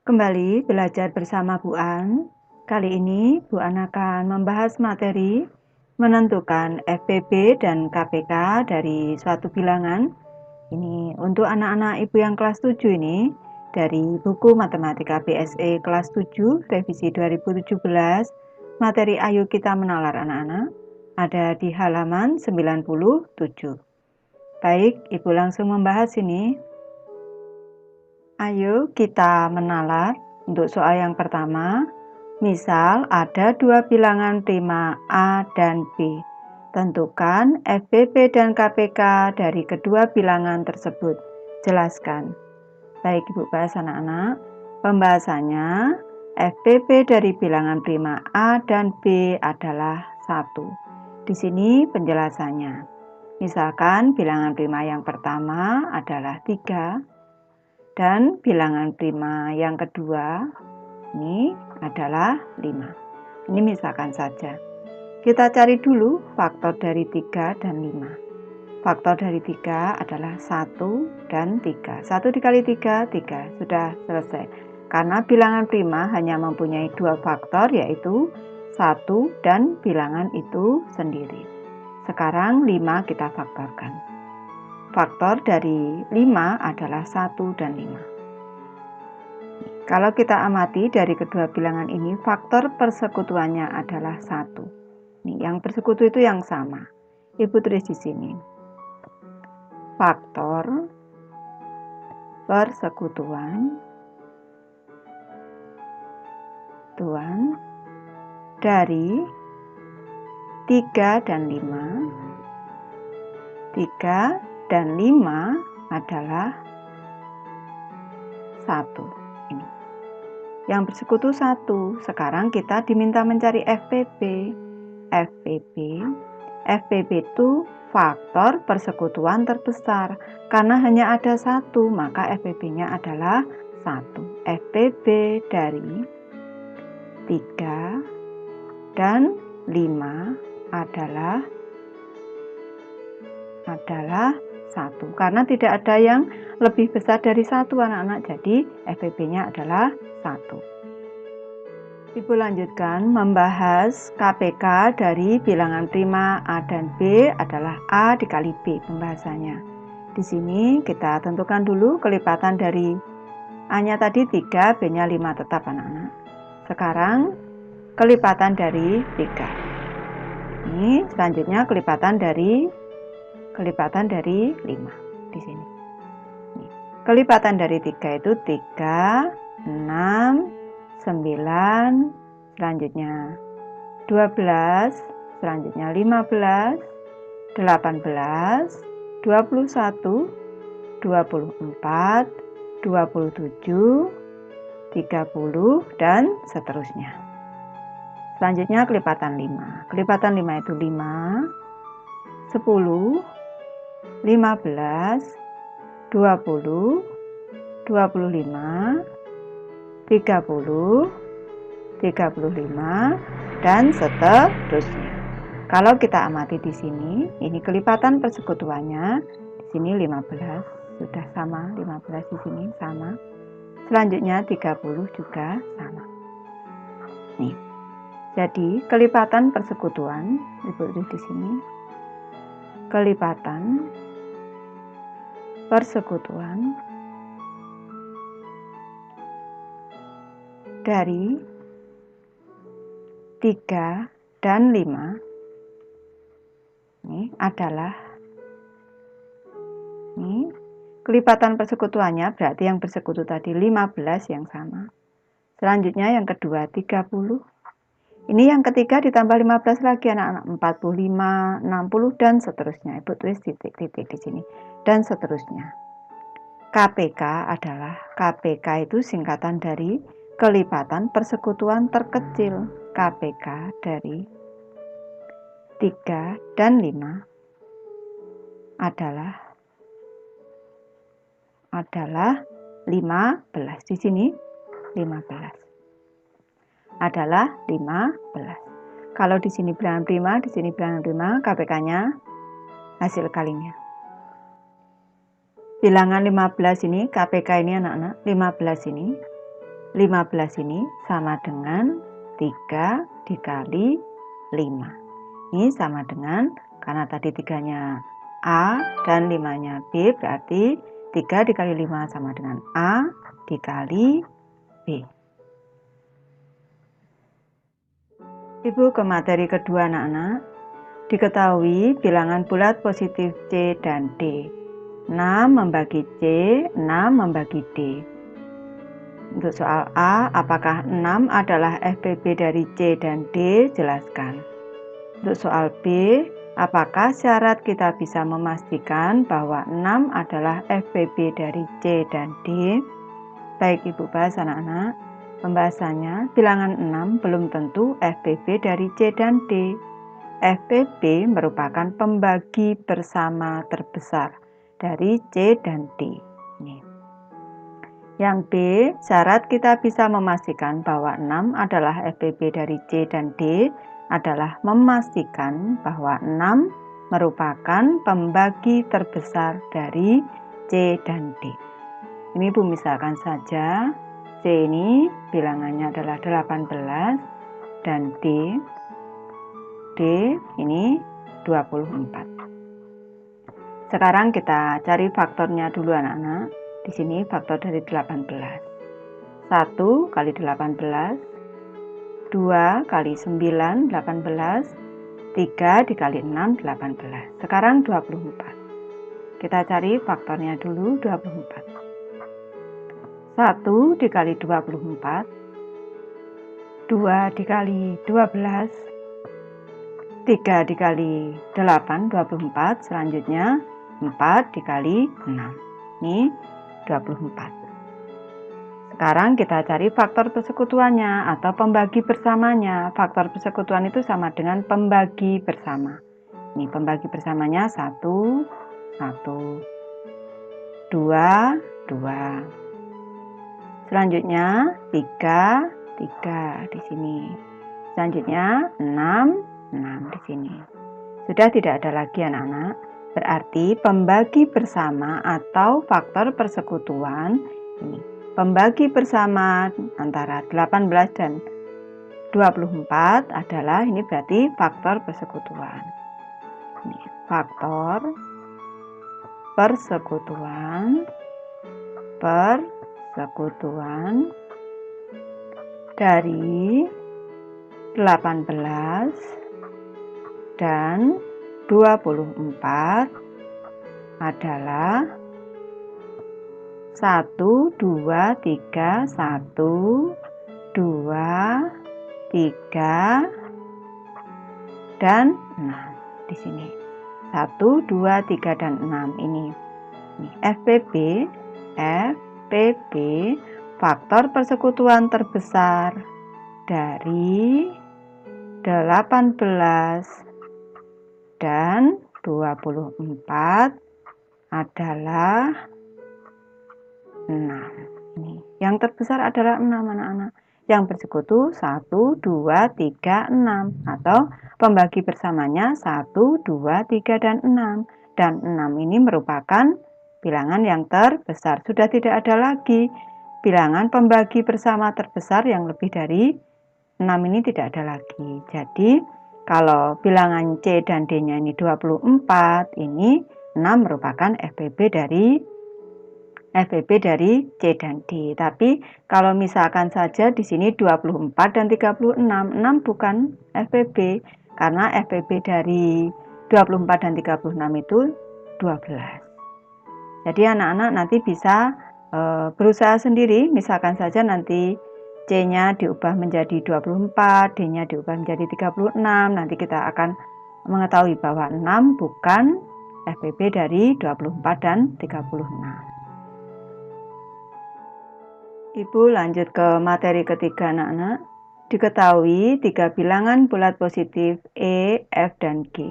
Kembali belajar bersama Bu An. Kali ini Bu An akan membahas materi menentukan FPB dan KPK dari suatu bilangan. Ini untuk anak-anak Ibu yang kelas 7 ini dari buku Matematika BSE kelas 7 revisi 2017. Materi Ayo Kita Menalar anak-anak ada di halaman 97. Baik, Ibu langsung membahas ini. Ayo kita menalar. Untuk soal yang pertama, misal ada dua bilangan prima A dan B. Tentukan FPB dan KPK dari kedua bilangan tersebut. Jelaskan. Baik, Ibu bahas anak-anak. Pembahasannya, FPB dari bilangan prima A dan B adalah 1. Di sini penjelasannya. Misalkan bilangan prima yang pertama adalah 3. Dan bilangan prima yang kedua ini adalah 5. Ini misalkan saja. Kita cari dulu faktor dari 3 dan 5. Faktor dari 3 adalah 1 dan 3. 1 dikali 3, 3. Sudah selesai. Karena bilangan prima hanya mempunyai 2 faktor, yaitu 1 dan bilangan itu sendiri. Sekarang 5 kita faktorkan. Faktor dari 5 adalah 1 dan 5. Kalau kita amati dari kedua bilangan ini, faktor persekutuannya adalah 1. Nih, yang bersekutu itu yang sama. Ibu tulis di sini. Faktor persekutuan dari 3 dan 5. 3 dan 5 adalah 1. Ini. Yang bersekutu 1. Sekarang kita diminta mencari FPB. FPB itu faktor persekutuan terbesar. Karena hanya ada 1, maka FPB-nya adalah 1. FPB dari 3 dan 5 adalah 1, karena tidak ada yang lebih besar dari 1 anak-anak, jadi FPB-nya adalah 1. Ibu lanjutkan membahas KPK dari bilangan prima A dan B adalah A dikali B pembahasannya. Di sini kita tentukan dulu kelipatan dari A-nya tadi 3, B-nya 5 tetap anak-anak. Sekarang kelipatan dari 3. Ini selanjutnya kelipatan dari 5 di sini. Kelipatan dari 3 itu 3, 6, 9, selanjutnya 12, selanjutnya 15, 18, 21, 24, 27, 30, dan seterusnya. Selanjutnya kelipatan 5. Kelipatan 5 itu 5, 10, 15, 20, 25, 30, 35, dan seterusnya. Kalau kita amati di sini, ini kelipatan persekutuannya. Di sini 15, sudah sama, 15 di sini sama. Selanjutnya 30 juga sama. Nih. Jadi, kelipatan persekutuan Ibu tulis di sini. Kelipatan persekutuan dari 3 dan 5 ini adalah kelipatan persekutuannya, berarti yang bersekutu tadi 15 yang sama. Selanjutnya yang kedua 30. Ini yang ketiga ditambah 15 lagi anak-anak, 45, 60, dan seterusnya. Ibu tulis titik-titik di sini. Dan seterusnya. KPK itu singkatan dari kelipatan persekutuan terkecil. KPK dari 3 dan 5 adalah 15. Di sini 15. Adalah 15. Kalau di sini bilangan prima, di sini bilangan prima, KPK-nya hasil kalinya. Bilangan 15 ini, KPK ini anak-anak, 15 ini 15 ini sama dengan 3 dikali 5. Ini sama dengan, karena tadi 3-nya A dan 5-nya B, berarti 3 dikali 5 sama dengan A dikali B. Ibu ke materi kedua anak-anak. Diketahui bilangan bulat positif C dan D. 6 membagi C, 6 membagi D. Untuk soal A, apakah 6 adalah FBB dari C dan D? Jelaskan. Untuk soal B, apakah syarat kita bisa memastikan bahwa 6 adalah FBB dari C dan D? Baik, Ibu bahas anak-anak. Pembahasannya, bilangan 6 belum tentu FBB dari C dan D. FBB merupakan pembagi bersama terbesar dari C dan D. Yang B, syarat kita bisa memastikan bahwa 6 adalah FBB dari C dan D adalah memastikan bahwa 6 merupakan pembagi terbesar dari C dan D. Ini Ibu misalkan saja, C ini bilangannya adalah 18 dan D ini 24. Sekarang kita cari faktornya dulu anak-anak. Di sini faktor dari 18. 1 kali 18, 2 kali 9, 18, 3 dikali 6, 18. Sekarang 24. Kita cari faktornya dulu, 24. 1 dikali 24, 2 dikali 12, 3 dikali 8, 24. Selanjutnya 4 dikali 6. Ini 24. Sekarang kita cari faktor persekutuannya atau pembagi bersamanya. Faktor persekutuan itu sama dengan pembagi bersama. Ini pembagi bersamanya 1, 1, 2, 2. Selanjutnya 3, 3 di sini. Selanjutnya 6, 6 di sini. Sudah tidak ada lagi anak-anak. Berarti pembagi bersama atau faktor persekutuan ini. Pembagi bersama antara 18 dan 24 adalah ini berarti faktor persekutuan. Ini faktor persekutuan dari 18 dan 24 adalah 1, 2, 3, 1, 2, 3, dan 6 di sini. 1, 2, 3, dan 6 ini FBB faktor persekutuan terbesar dari 18 dan 24 adalah 6. Ini yang terbesar adalah 6 anak-anak. Yang bersekutu 1, 2, 3, 6 atau pembagi bersamanya 1, 2, 3, dan 6. Dan 6 ini merupakan bilangan yang terbesar. Sudah tidak ada lagi bilangan pembagi bersama terbesar yang lebih dari 6 ini tidak ada lagi. Jadi kalau bilangan C dan D-nya ini 24, ini 6 merupakan FBB dari C dan D. Tapi kalau misalkan saja di sini 24 dan 36, 6 bukan FBB karena FBB dari 24 dan 36 itu 12. Jadi anak-anak nanti bisa berusaha sendiri, misalkan saja nanti C-nya diubah menjadi 24, D-nya diubah menjadi 36. Nanti kita akan mengetahui bahwa 6 bukan FBB dari 24 dan 36. Ibu lanjut ke materi ketiga anak-anak. Diketahui 3 bilangan bulat positif E, F, dan G.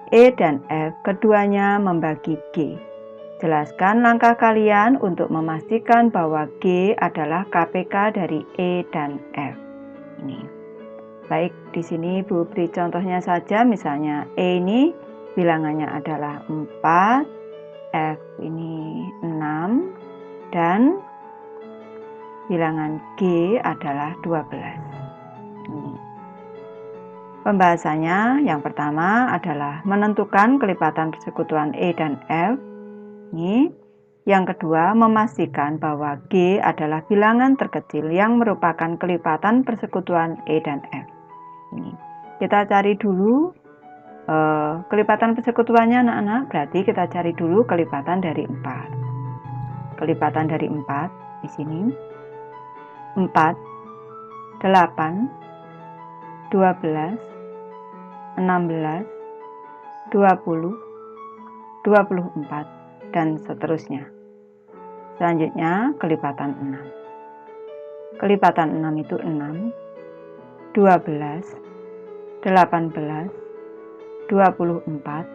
E dan F keduanya membagi G. Jelaskan langkah kalian untuk memastikan bahwa G adalah KPK dari E dan F. Ini. Baik, di sini Ibu beri contohnya saja, misalnya E ini bilangannya adalah 4, F ini 6, dan bilangan G adalah 12. Ini. Pembahasannya yang pertama adalah menentukan kelipatan persekutuan E dan F. Ini. Yang kedua, memastikan bahwa G adalah bilangan terkecil yang merupakan kelipatan persekutuan E dan F. Ini. Kita cari dulu kelipatan persekutuannya anak-anak, berarti kita cari dulu kelipatan dari 4. Kelipatan dari 4 di sini 4, 8, 12, 16, 20, 24, dan seterusnya. Selanjutnya kelipatan 6. Kelipatan 6 itu 6, 12, 18, 24,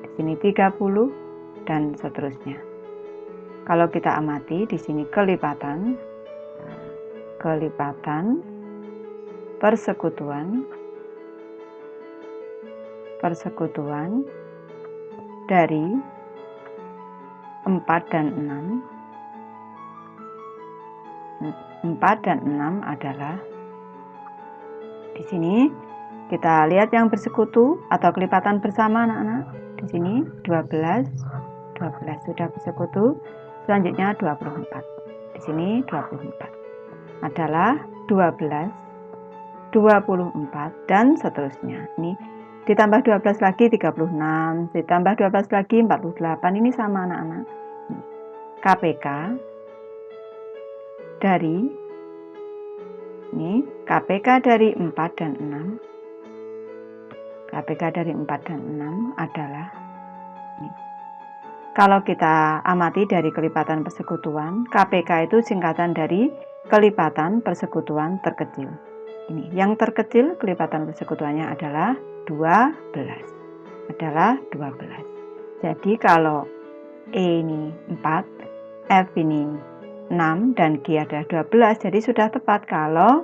di sini 30, dan seterusnya. Kalau kita amati di sini kelipatan persekutuan dari 4 dan 6. 4 dan 6 adalah di sini. Kita lihat yang bersekutu atau kelipatan bersama anak-anak. Di sini 12 sudah bersekutu. Selanjutnya 24. Di sini 24 adalah 12, 24, dan seterusnya. Ini ditambah 12 lagi 36, ditambah 12 lagi 48. Ini sama anak-anak. KPK dari ini KPK dari 4 dan 6. KPK dari 4 dan 6 adalah ini. Kalau kita amati dari kelipatan persekutuan, KPK itu singkatan dari kelipatan persekutuan terkecil. Ini yang terkecil kelipatan persekutuannya adalah 12. Jadi kalau E ini 4, F ini 6, dan G adalah 12, jadi sudah tepat kalau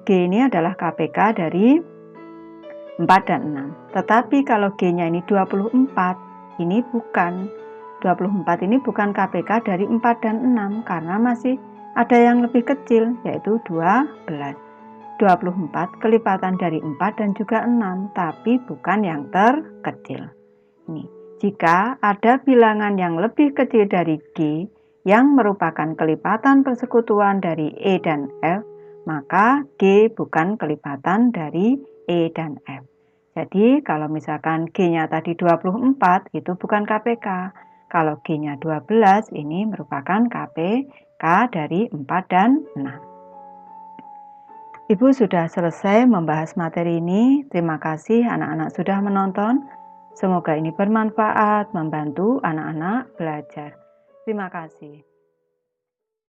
G ini adalah KPK dari 4 dan 6. Tetapi kalau G-nya ini 24, ini bukan 24, ini bukan KPK dari 4 dan 6 karena masih ada yang lebih kecil yaitu 12. 24 kelipatan dari 4 dan juga 6, tapi bukan yang terkecil. Ini, jika ada bilangan yang lebih kecil dari G yang merupakan kelipatan persekutuan dari E dan F, maka G bukan kelipatan dari E dan F. Jadi kalau misalkan G-nya tadi 24 itu bukan KPK. Kalau G-nya 12 ini merupakan KPK dari 4 dan 6. Ibu sudah selesai membahas materi ini. Terima kasih anak-anak sudah menonton. Semoga ini bermanfaat, membantu anak-anak belajar. Terima kasih.